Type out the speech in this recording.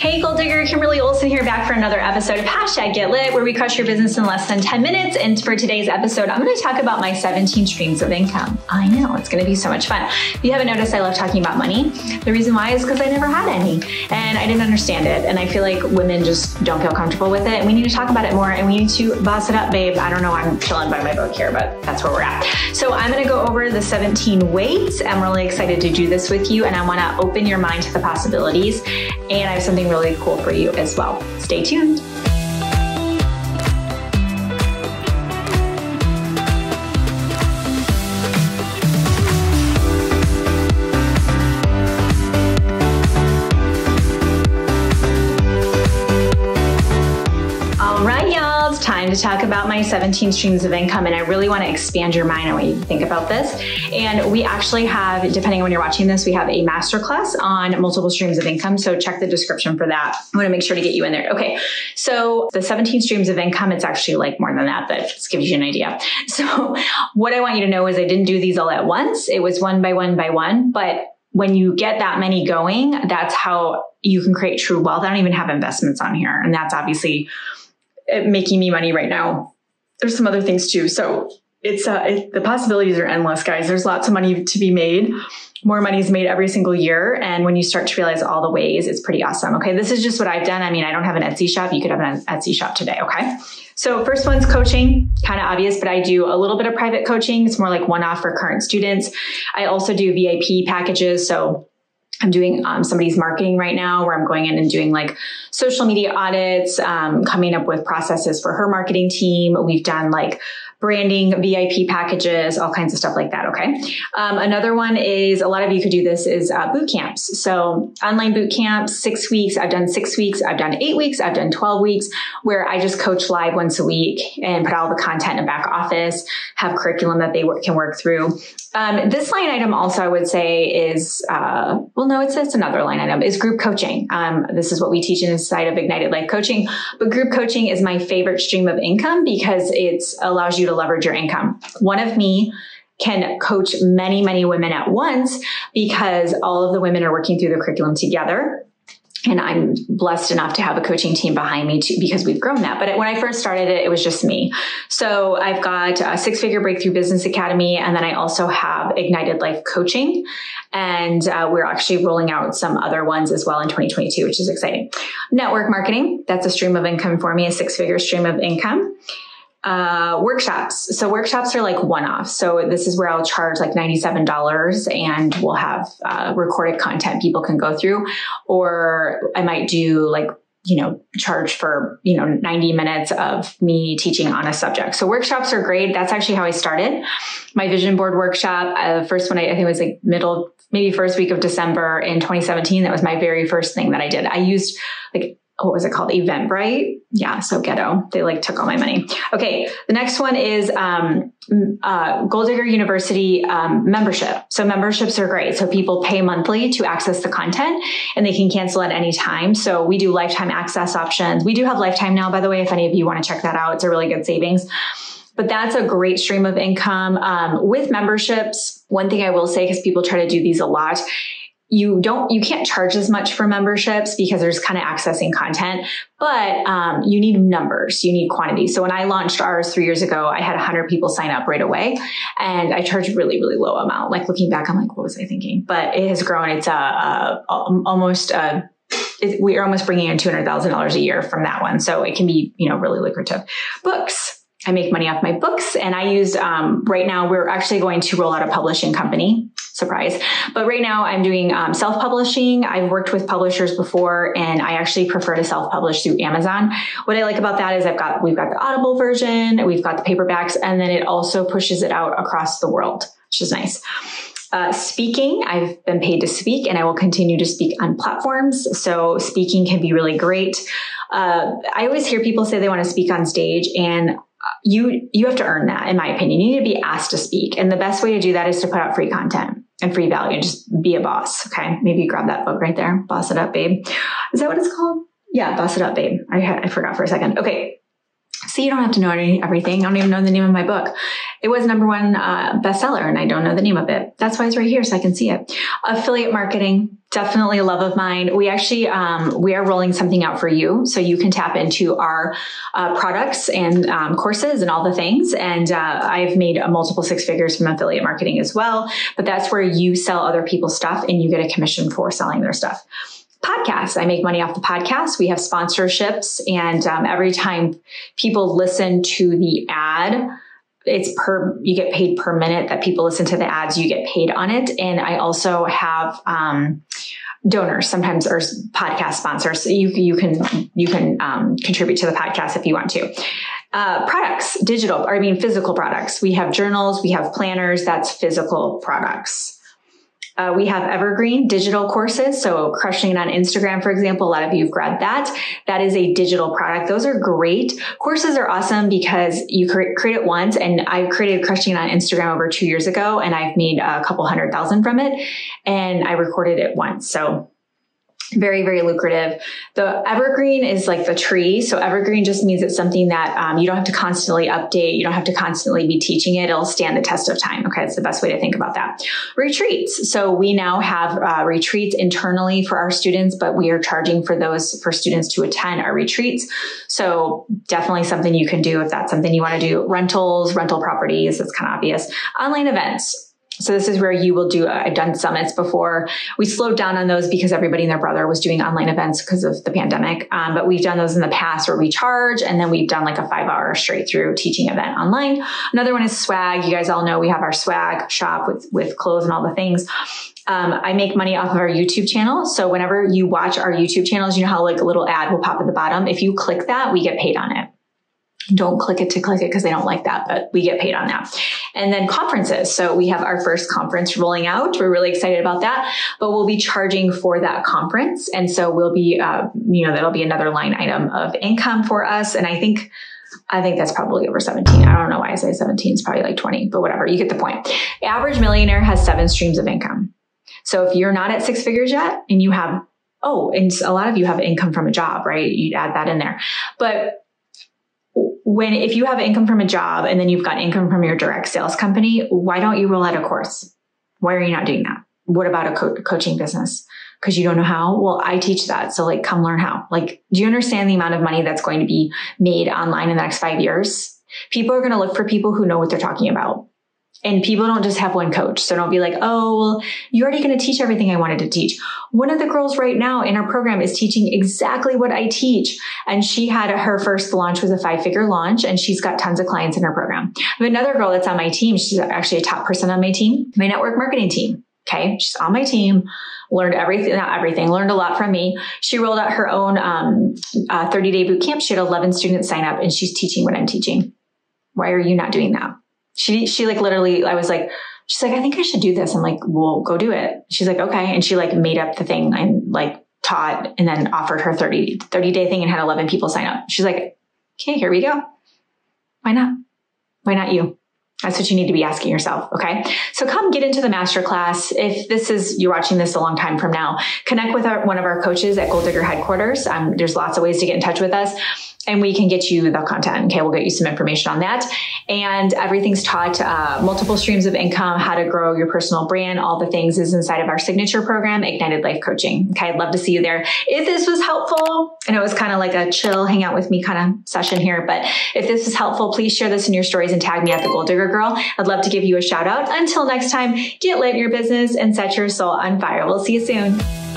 Hey Gold Digger, Kimberly Olson here, back for another episode of #GetLit, where we crush your business in less than 10 minutes. And for today's episode, I'm going to talk about my 17 streams of income. I know, it's going to be so much fun. If you haven't noticed, I love talking about money. The reason why is because I never had any and I didn't understand it. And I feel like women just don't feel comfortable with it. And we need to talk about it more and we need to boss it up, babe. I don't know, I'm chilling by my book here, but that's where we're at. So I'm going to go over the 17 ways. I'm really excited to do this with you, and I want to open your mind to the possibilities. And I have something really cool for you as well. Stay tuned. All right, y'all, it's time to talk about my 17 streams of income, and I really want to expand your mind on what you think about this. And we actually have, depending on when you're watching this, we have a masterclass on multiple streams of income, so check the description for that. I want to make sure to get you in there. Okay, so the 17 streams of income, it's actually like more than that, but just gives you an idea. So what I want you to know is I didn't do these all at once. It was one by one by one, but when you get that many going, that's how you can create true wealth. I don't even have investments on here, and that's obviously making me money right now. There's some other things too. So the possibilities are endless, guys. There's lots of money to be made. More money is made every single year. And when you start to realize all the ways, it's pretty awesome. Okay. This is just what I've done. I mean, I don't have an Etsy shop. You could have an Etsy shop today. Okay. So first one's coaching, kind of obvious, but I do a little bit of private coaching. It's more like one-off for current students. I also do VIP packages. So I'm doing somebody's marketing right now, where I'm going in and doing like social media audits, coming up with processes for her marketing team. We've done like branding, VIP packages, all kinds of stuff like that. Okay. Another one is, a lot of you could do this, is boot camps. So online boot camps, 6 weeks. I've done 6 weeks. I've done 8 weeks. I've done 12 weeks, where I just coach live once a week and put all the content in back office, have curriculum that they can work through. This line item also, I would say, is, it's another line item, is group coaching. This is what we teach inside of Ignited Life Coaching, but group coaching is my favorite stream of income because it allows you to leverage your income. One of me can coach many, many women at once because all of the women are working through the curriculum together. And I'm blessed enough to have a coaching team behind me too, because we've grown that. But when I first started it was just me. So I've got a 6-figure breakthrough business academy. And then I also have Ignited Life Coaching. And we're actually rolling out some other ones as well in 2022, which is exciting. Network marketing, that's a stream of income for me, a 6-figure stream of income. Workshops. So workshops are like one-off. So this is where I'll charge like $97 and we'll have recorded content people can go through, or I might do like, charge for, 90 minutes of me teaching on a subject. So workshops are great. That's actually how I started my vision board workshop. First one, I think it was like maybe first week of December in 2017. That was my very first thing that I did. I used what was it called? Eventbrite. Yeah. So ghetto. They took all my money. Okay. The next one is, Gold Digger University, membership. So memberships are great. So people pay monthly to access the content and they can cancel at any time. So we do lifetime access options. We do have lifetime now, by the way, if any of you want to check that out, it's a really good savings. But that's a great stream of income. With memberships, one thing I will say, because people try to do these a lot, you can't charge as much for memberships because there's kind of accessing content, but you need numbers, you need quantity. So when I launched ours 3 years ago, I had 100 people sign up right away, and I charged really, really low amount. Like looking back, I'm like, what was I thinking? But it has grown. It's we're almost bringing in $200,000 a year from that one, so it can be really lucrative. Books. I make money off my books, and I use, right now, we're actually going to roll out a publishing company. Surprise. But right now I'm doing self-publishing. I've worked with publishers before, and I actually prefer to self-publish through Amazon. What I like about that is we've got the Audible version, we've got the paperbacks, and then it also pushes it out across the world, which is nice. Speaking, I've been paid to speak, and I will continue to speak on platforms. So speaking can be really great. I always hear people say they want to speak on stage, and you have to earn that, in my opinion. You need to be asked to speak. And the best way to do that is to put out free content and free value and just be a boss. Okay. Maybe grab that book right there. Boss It Up, Babe. Is that what it's called? Yeah. Boss It Up, Babe. I forgot for a second. Okay. See, you don't have to know everything. I don't even know the name of my book. It was #1 bestseller and I don't know the name of it. That's why it's right here so I can see it. Affiliate marketing, definitely a love of mine. We actually, we are rolling something out for you so you can tap into our products and courses and all the things. And I've made a multiple 6 figures from affiliate marketing as well. But that's where you sell other people's stuff and you get a commission for selling their stuff. Podcasts. I make money off the podcast. We have sponsorships, and every time people listen to the ad, you get paid per minute that people listen to the ads, you get paid on it. And I also have donors sometimes, or podcast sponsors. So you can contribute to the podcast if you want to. Products, physical products. We have journals, we have planners. That's physical products. We have evergreen digital courses. So crushing it on Instagram, for example, a lot of you have grabbed that. That is a digital product. Those are great. Courses are awesome because you create it once. And I created crushing it on Instagram over 2 years ago, and I've made a couple 100,000 from it. And I recorded it once. So very, very lucrative. The evergreen is like the tree. So evergreen just means it's something that you don't have to constantly update. You don't have to constantly be teaching it. It'll stand the test of time. Okay. It's the best way to think about that. Retreats. So we now have retreats internally for our students, but we are charging for students to attend our retreats. So definitely something you can do if that's something you want to do. Rental properties. That's kind of obvious. Online events. So this is where you will do, I've done summits before. We slowed down on those because everybody and their brother was doing online events because of the pandemic. But we've done those in the past where we charge, and then we've done like a 5-hour straight through teaching event online. Another one is swag. You guys all know we have our swag shop with clothes and all the things. I make money off of our YouTube channel. So whenever you watch our YouTube channels, you know how like a little ad will pop at the bottom. If you click that, we get paid on it. Don't click it to click it because they don't like that, but we get paid on that. And then conferences. So we have our first conference rolling out. We're really excited about that, but we'll be charging for that conference. And so we'll be, that'll be another line item of income for us. And I think that's probably over 17. I don't know why I say 17. It's probably like 20, but whatever. You get the point. The average millionaire has 7 streams of income. So if you're not at 6 figures yet and you have, and a lot of you have income from a job, right? You'd add that in there. But if you have income from a job and then you've got income from your direct sales company, why don't you roll out a course? Why are you not doing that? What about a coaching business? Because you don't know how? Well, I teach that. So like, come learn how. Like, do you understand the amount of money that's going to be made online in the next 5 years? People are going to look for people who know what they're talking about. And people don't just have one coach. So don't be like, oh, well, you're already going to teach everything I wanted to teach. One of the girls right now in our program is teaching exactly what I teach. And she had her first launch was a 5-figure launch, and she's got tons of clients in her program. I have another girl that's on my team. She's actually a top person on my team, my network marketing team. Okay. She's on my team, learned learned a lot from me. She rolled out her own 30-day boot camp. She had 11 students sign up, and she's teaching what I'm teaching. Why are you not doing that? She like literally, I was like, she's like, I think I should do this. I'm like, well, go do it. She's like, okay. And she like made up the thing and like taught and then offered her 30-day thing and had 11 people sign up. She's like, okay, here we go. Why not? Why not you? That's what you need to be asking yourself. Okay. So come get into the masterclass. If you're watching this a long time from now, connect with one of our coaches at Gold Digger headquarters. There's lots of ways to get in touch with us, and we can get you the content. Okay. We'll get you some information on that. And everything's taught, multiple streams of income, how to grow your personal brand, all the things is inside of our signature program, Ignited Life Coaching. Okay. I'd love to see you there. If this was helpful, and it was kind of like a chill, hang out with me kind of session here, but if this is helpful, please share this in your stories and tag me at the Gold Digger Girl. I'd love to give you a shout out. Until next time, get lit in your business and set your soul on fire. We'll see you soon.